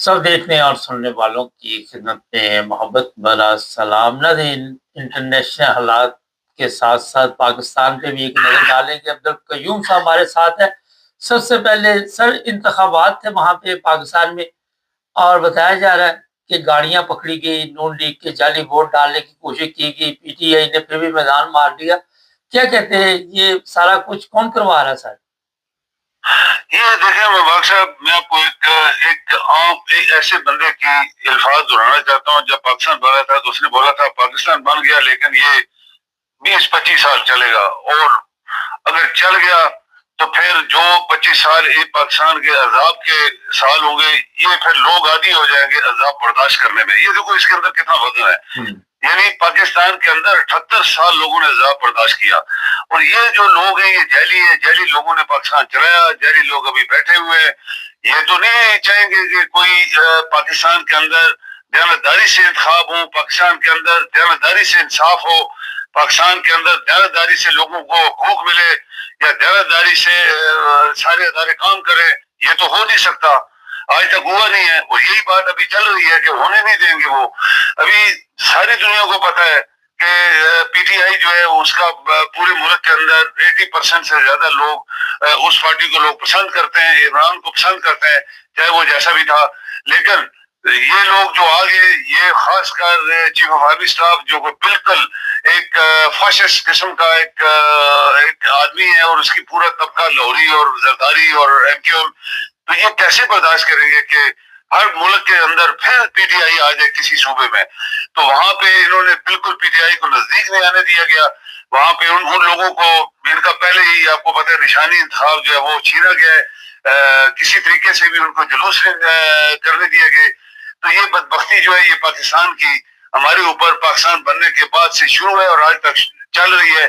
सब देखने और सुनने वालों की खिदमत में मोहब्बत भरा सलाम। नाज़रीन, इंटरनेशनल हालात के साथ साथ पाकिस्तान पे भी एक नज़र डालेंगे। अब्दुल कयूम साहब हमारे साथ है। सबसे पहले सर, इंतखाबात थे वहाँ पे पाकिस्तान में और बताया जा रहा है कि गाड़ियां पकड़ी गई, नून लीग के जाली वोट डालने की कोशिश की गई, पीटीआई ने फिर भी मैदान मार दिया। क्या कहते हैं, ये सारा कुछ कौन करवा रहा है सर? ये देखें मुबारक साहब, मैं आपको एक ऐसे बंदे की अल्फाज दोहराना चाहता हूँ। जब पाकिस्तान बना था तो उसने बोला था पाकिस्तान बन गया लेकिन ये 20-25 साल चलेगा, और अगर चल गया तो फिर जो 25 साल ये पाकिस्तान के अजाब के साल होंगे, ये फिर लोग आदी हो जाएंगे अजाब बर्दाश्त करने में। ये देखो इसके अंदर कितना वजन है। यानी पाकिस्तान के अंदर 78 साल लोगों ने अजाब बर्दाश्त किया, और ये जो लोग हैं ये जैली है, जैली लोगों ने पाकिस्तान चलाया, जैली लोग अभी बैठे हुए हैं। ये तो नहीं चाहेंगे कि कोई पाकिस्तान के अंदर दयानतदारी से इंतखाब हो, पाकिस्तान के अंदर दयानतदारी से इंसाफ हो, पाकिस्तान के अंदर दयानतदारी से लोगों को हकूक मिले, या दयानतदारी से सारे अदारे काम करें। ये तो हो नहीं सकता, आज तक हुआ नहीं है, और यही बात अभी चल रही है कि होने नहीं देंगे वो। अभी सारी दुनिया को पता है कि पीटीआई जो है उसका पूरे मुल्क के अंदर 80% से ज्यादा लोग उस पार्टी को लोग पसंद करते हैं, इमरान को पसंद करते हैं, चाहे वो जैसा भी था। लेकिन ये लोग जो आगे, ये खासकर चीफ ऑफ आर्मी स्टाफ जो बिल्कुल एक फाशिस्ट किस्म का एक आदमी है, और उसकी पूरा तबका लाहौरी और जरदारी और एमक्यूएम, तो ये कैसे बर्दाश्त करेंगे कि हर मुल्क के अंदर फिर पीटीआई आ जाए किसी सूबे में। तो वहां पे इन्होंने बिल्कुल पीटीआई को नजदीक नहीं आने दिया गया। वहां पे उन लोगों को, इनका पहले ही आपको पता है निशानी इंतखाब जो है वो छीना गया है, किसी तरीके से भी उनको जुलूस करने दिए गए। तो ये बदबख्ती जो है ये पाकिस्तान की हमारे ऊपर पाकिस्तान बनने के बाद से शुरू है और आज तक चल रही है।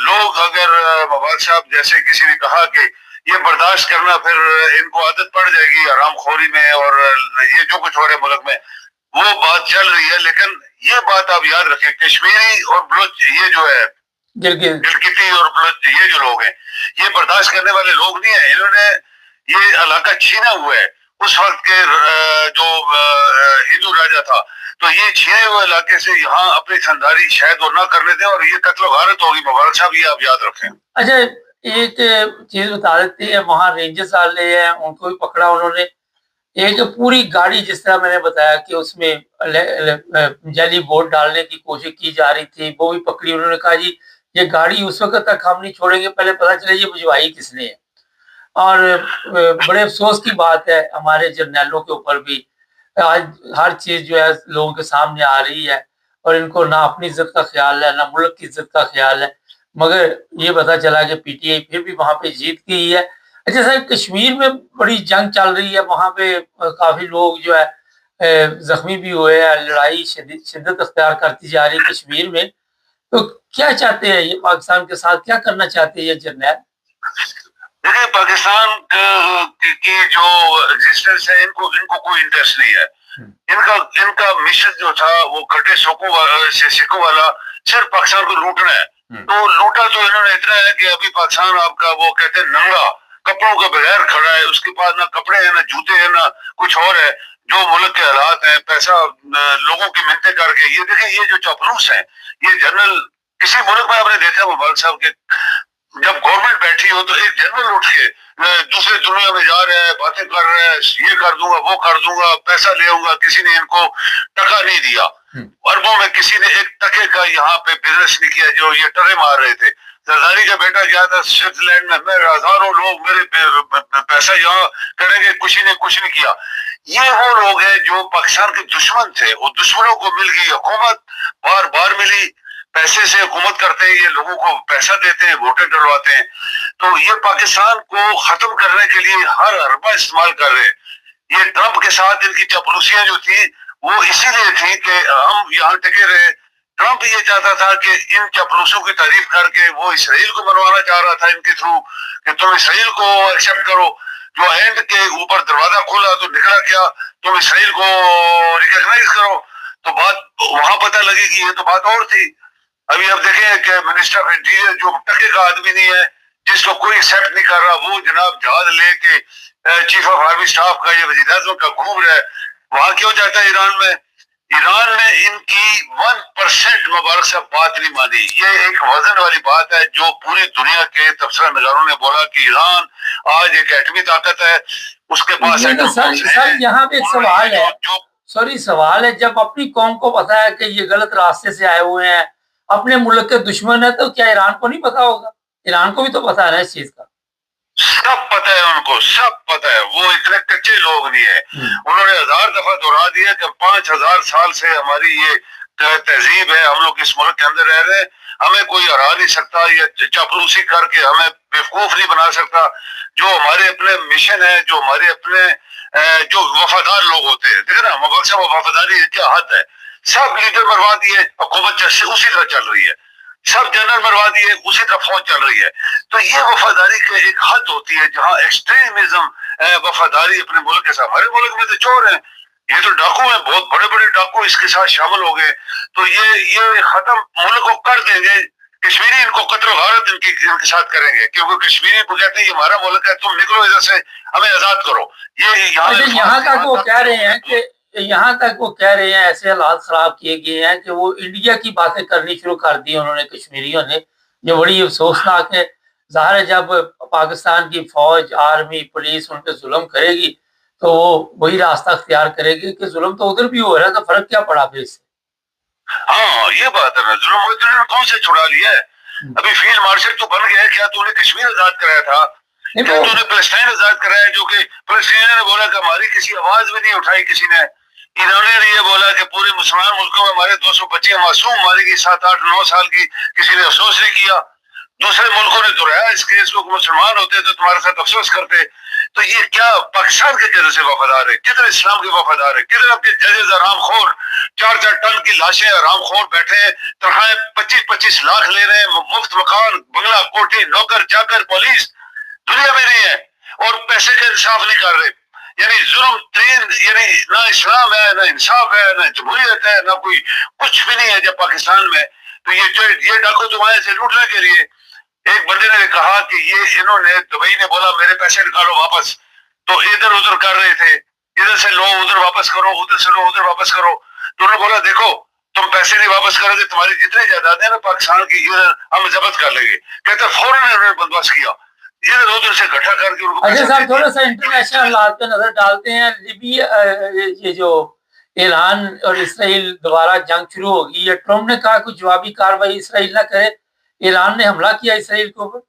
लोग अगर मुबारक साहब जैसे किसी ने कहा कि ये बर्दाश्त करना फिर इनको आदत पड़ जाएगी हरामखोरी में, और ये जो कुछ हो रहा है मुल्क में वो बात चल रही है। लेकिन ये बात आप याद रखें, कश्मीरी और बलोच ये जो है गिलगिती और बलोच ये जो लोग हैं ये बर्दाश्त करने वाले लोग नहीं है। इन्होंने ये इलाका छीना हुआ है। उस वक्त के जो हिंदू राजा था, तो ये छीने हुए इलाके से यहाँ अपनी खंदारी शायद वो ना करने दें, और ये कत्ल गारत होगी। मुबारक साहब ये आप याद रखें। अच्छा, एक चीज बता देते हैं, वहाँ रेंजर्स वाले हैं, उनको भी पकड़ा उन्होंने। एक पूरी गाड़ी, जिस तरह मैंने बताया कि उसमें जाली वोट डालने की कोशिश की जा रही थी, वो भी पकड़ी। उन्होंने कहा जी ये गाड़ी उस वक्त तक हम नहीं छोड़ेंगे, पहले पता चले ये भिजवाई किसने है। और बड़े अफसोस की बात है, हमारे जर्नैलों के ऊपर भी आज हर चीज जो है लोगों के सामने आ रही है, और इनको ना अपनी इज्जत का ख्याल है ना मुल्क की इज्जत का ख्याल है। मगर ये पता चला कि पीटीआई फिर भी वहां पे जीत गई है। अच्छा सर, कश्मीर में बड़ी जंग चल रही है, वहां पे काफी लोग जो है जख्मी भी हुए हैं, लड़ाई शिद्दत अख्तियार करती जा रही है कश्मीर में। तो क्या चाहते हैं ये, पाकिस्तान के साथ क्या करना चाहते हैं ये जर्नैल? देखिए पाकिस्तान की जो एग्जिस्टेंस है, इनको कोई इंटरेस्ट नहीं है। इनका मिशन जो था वो खटे सिक्कों वाला सिर्फ पाकिस्तान को लूटना है। तो लूटा तो इन्होंने इतना है कि अभी पाकिस्तान आपका वो कहते हैं नंगा कपड़ों के बगैर खड़ा है, उसके पास ना कपड़े हैं ना जूते हैं ना कुछ और है। जो मुल्क के हालात हैं, पैसा लोगों की मिन्नतें करके, ये देखिए ये जो चापलूस है, ये जनरल किसी मुल्क में आपने देखा मुबारक साहब के जब गवर्नमेंट बैठी हो तो एक जनरल उठ के दूसरे दुनिया में जा रहे हैं, बातें कर रहे हैं, ये कर दूंगा वो कर दूंगा, पैसा ले आऊंगा। किसी ने इनको टका नहीं दिया, अरबों में किसी ने एक टके का यहाँ पे बिजनेस नहीं किया जो ये टरे मार रहे थे। जरदारी का बेटा गया था स्विट्जरलैंड में, मेरे हजारों लोग मेरे पैसा यहाँ करेंगे, किसी ने कुछ नहीं किया। ये वो लोग हैं जो पाकिस्तान के दुश्मन थे, वो दुश्मनों को मिल गई हुकूमत, बार बार मिली, पैसे से हुकूमत करते हैं, ये लोगों को पैसा देते हैं, वोटें डलवाते हैं। तो ये पाकिस्तान को खत्म करने के लिए हर हरबा इस्तेमाल कर रहे हैं। ये ट्रंप के साथ इनकी चापलूसियां जो थी वो इसीलिए थी कि हम यहाँ टिके रहे। ट्रंप ये चाहता था कि इन चापलूसों की तारीफ करके वो इसराइल को मनवाना चाह रहा था इनके थ्रू कि तुम इसराइल को एक्सेप्ट करो। जो एंड के ऊपर दरवाजा खोला तो निकला क्या, तुम इसराइल को रिकॉग्नाइज करो। तो बात वहां पता लगी कि ये तो बात और थी। अभी आप देखें कि मिनिस्टर ऑफ इंटीरियर जो टके का आदमी नहीं है, जिसको कोई एक्सेप्ट नहीं कर रहा, वो जनाब जहाज लेके चीफ ऑफ आर्मी स्टाफ का, ये वजीर आज़म का घूम रहा है, वहां क्यों जाता है ईरान में? ईरान ने इनकी 1% मुबारक साहब बात नहीं मानी। ये एक वजन वाली बात है जो पूरी दुनिया के तबसरा नगारों ने बोला कि ईरान आज एक एटमी ताकत है, उसके पास लेकिन सर यहाँ पे एक सवाल है, सॉरी सवाल है, जब अपनी कौम को पता है कि ये गलत रास्ते से आए हुए हैं, अपने मुल्क के दुश्मन है, तो क्या ईरान को नहीं पता होगा? ईरान को भी तो पता है ना इस चीज का। सब पता है उनको, सब पता है, वो इतने कच्चे लोग नहीं है। उन्होंने 1000 दफा दोहरा दिया कि 5000 साल से हमारी ये तहजीब है, हम लोग इस मुल्क के अंदर रह रहे हैं, हमें कोई हरा नहीं सकता, ये चापलूसी करके हमें बेवकूफ नहीं बना सकता। जो हमारे अपने मिशन है, जो हमारे अपने जो वफादार लोग होते हैं, देखे ना वफादारी क्या हद है, सब लीडर मरवा दिए, हुकूमत उसी तरह चल रही है, सब जनरल मरवा दिए, उसी तरह फौज चल रही है। तो ये वफादारी की एक हद होती है जहाँ एक्सट्रीमिज्म, वफादारी अपने मुल्क के साथ, हमारे मुल्क में तो चोर हैं, ये तो डाकू हैं, बहुत बड़े बड़े डाकू इसके साथ शामिल हो गए, तो ये खत्म मुल्क को कर देंगे। कश्मीरी इनको कत्ल गारत इनके साथ करेंगे, क्योंकि कश्मीरी को कहते हैं ये हमारा मुल्क है, तुम निकलो इधर से, हमें आजाद करो। ये यहाँ तक वो कह रहे हैं कि ऐसे हालात खराब किए गए हैं कि वो इंडिया की बातें करनी शुरू कर दी उन्होंने, कश्मीरियों ने, जो बड़ी अफसोसनाक है। ज़ाहिर है जब पाकिस्तान की फौज, आर्मी, पुलिस उन पर जुल्म करेगी तो वो वही रास्ता अख्तियार करेगी कि जुल्म तो उधर भी हो रहा है, तो फर्क क्या पड़ा फिर इससे? हाँ ये बात है ना, जुल्म कौन से छुड़ा लिया है? अभी फील्ड मार्शल तो बन गया, क्या तूने कश्मीर आजाद कराया था? क्या तूने फलस्तीन आजाद कराया, जो कि फलस्तीनियों ने बोला कि हमारी किसी आवाज भी नहीं उठाई किसी ने। इन्होंने ये बोला कि पूरे मुसलमान मुल्कों में हमारे 200 बच्चे मासूम मारी गई, 7, 8, 9 साल की, किसी ने अफसोस नहीं किया। दूसरे मुल्कों ने दोहराया इस केस को, मुसलमान होते तो तुम्हारे साथ अफसोस करते। तो ये क्या पाकिस्तान के किधर से वफादार है, किधर इस्लाम के वफादार है, किधर आपके जजेस आराम खोर 4-4 टन की लाशें आराम खोर बैठे हैं, तनख्वाहें 25-25 लाख ले रहे हैं, मुफ्त मकान, बंगला, कोठी, नौकर चाकर, पुलिस दुनिया में नहीं है, और पैसे का इंसाफ नहीं कर रहे। यानी जुल्म तरीन, यानी ना इस्लाम है, ना इंसाफ है, ना जमहूरियत है, ना कोई कुछ भी नहीं है जब पाकिस्तान में। तो ये डाकू तो आए से लूटने के लिए। एक बंदे ने कहा कि ये इन्होंने, दुबई ने बोला मेरे पैसे निकालो वापस, तो इधर उधर कर रहे थे, इधर से लो उधर वापस करो, उधर से लो उधर वापस करो। तो उन्होंने बोला देखो तुम पैसे नहीं वापस करोगे, तुम्हारी जितनी जायदाद है ना पाकिस्तान की, इधर हम जब्त कर लेंगे। कहते फौरन उन्होंने बंदोबस्त किया, इधर उधर से इकट्ठा करके उनको। अच्छा साहब, थोड़ा सा इंटरनेशनल हालात पे नजर डालते हैं। लिबिया, ये जो ईरान और इसराइल दोबारा जंग शुरू होगी, या ट्रम्प ने कहा कुछ जवाबी कार्रवाई इसराइल ना करे, ईरान ने हमला किया इसराइल के ऊपर।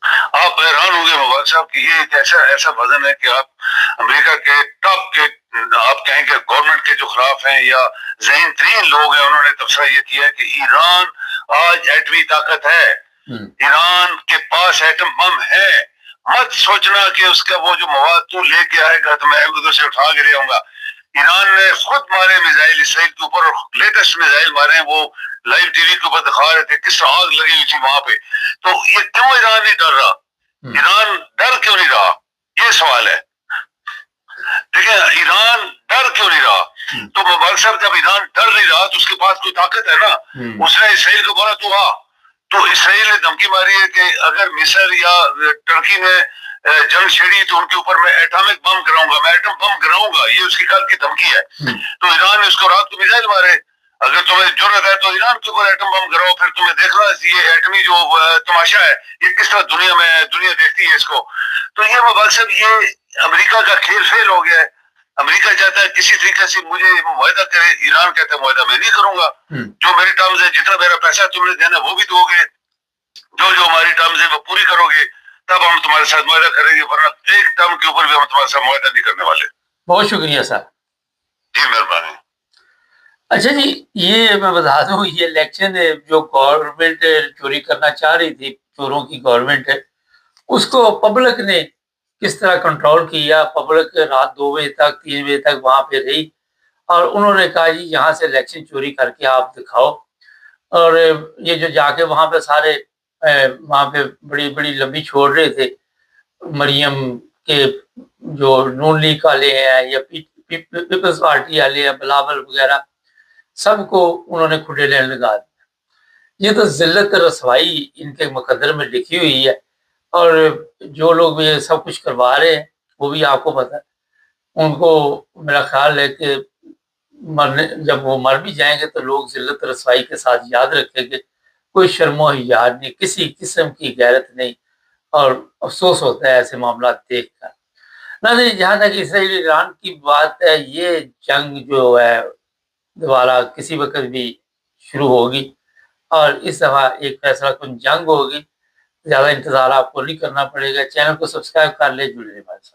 आप हैरान होंगे मुबारक साहब कि ये एक ऐसा वजन है कि आप अमेरिका के टॉप के, आप कहेंगे गवर्नमेंट के जो खिलाफ हैं या ज़हीन तरीन लोग हैं, उन्होंने तबसरा ये किया है कि ईरान आज एटमी ताकत है, ईरान के पास एटम बम है। मत सोचना कि उसका वो जो मवाद तू लेके आएगा तो मैं उधर से उठा के ले आऊंगा। ईरान ने खुद मारे मिसाइल इसराइल के ऊपर, और लेटेस्ट मिसाइल मारे हैं, वो लाइव टीवी के ऊपर दिखा रहे थे किस आग लगी हुई थी वहां पे। तो ये क्यों ईरान नहीं डर रहा? ईरान डर क्यों नहीं रहा, ये सवाल है। देखिए ईरान डर क्यों नहीं रहा? तो मुबारक साहब जब ईरान डर नहीं रहा तो उसके पास कोई ताकत है ना। उसने इसराइल को बोला तू आ, तो इसराइल ने धमकी मारी है कि अगर मिस्र या टर्की ने जंग छेड़ी तो उनके ऊपर मैं एटॉमिक बम गिराऊंगा, मैं एटम बम गिराऊंगा, ये उसकी कल की धमकी है। तो ईरान ने उसको रात को मिसाइल मारे। अगर तुम्हें जरूरत है तो ईरान के ऊपर एटम बम गिराओ, फिर तुम्हें देखना ये एटमी जो तमाशा है ये किस तरह दुनिया में दुनिया देखती है इसको। तो ये मुबारक साहब, ये अमेरिका का खेल फेल हो गया है। अमेरिका चाहता है किसी तरीके से मुझे मुआहदा करे, ईरान कहता है मुआहदा मैं नहीं करूंगा, जो मेरी टर्म्स है, जितना मेरा पैसा तुमने देना वो भी दोगे, जो हमारी टर्म्स है वो पूरी करोगे, तब हम तुम्हारे साथ मुआहदा करेंगे, वरना एक टर्म के ऊपर भी हम तुम्हारे साथ मुआहदा नहीं करने वाले। बहुत शुक्रिया सर, जी मेहरबानी। अच्छा जी, ये मैं बता दूं, ये इलेक्शन जो गवर्नमेंट चोरी करना चाह रही थी, चोरों की गवर्नमेंट है, उसको पब्लिक ने किस तरह कंट्रोल किया। पब्लिक रात 2 बजे तक 3 बजे तक वहां पे रही और उन्होंने कहा जी यहाँ से इलेक्शन चोरी करके आप दिखाओ। और ये जो जाके वहां पे सारे वहां पे बड़ी बड़ी लंबी छोड़ रहे थे, मरियम के जो नून लीग वाले हैं या पीपल्स पार्टी वाले हैं, बिलावल वगैरह, सबको उन्होंने खुले लेने लगा दिया। ये तो जिल्लत रसवाई इनके मुकद्दर में लिखी हुई है। اور جو لوگ یہ سب کچھ کروا رہے ہیں وہ بھی آپ کو پتہ ہے، ان کو میرا خیال ہے کہ جب وہ مر بھی جائیں گے تو لوگ ذلت رسوائی کے ساتھ یاد رکھیں گے، کوئی شرم و حیا نہیں، کسی قسم کی غیرت نہیں، اور افسوس ہوتا ہے ایسے معاملات دیکھ کر۔ ناظرین، جہاں تک اسرائیل ایران کی بات ہے، یہ جنگ جو ہے دوبارہ کسی وقت بھی شروع ہوگی، اور اس دفعہ ایک فیصلہ کن جنگ ہوگی۔ زیادہ انتظار آپ کو نہیں کرنا پڑے گا، چینل کو سبسکرائب کر لیں، جڑے رہیں ہمارے ساتھ۔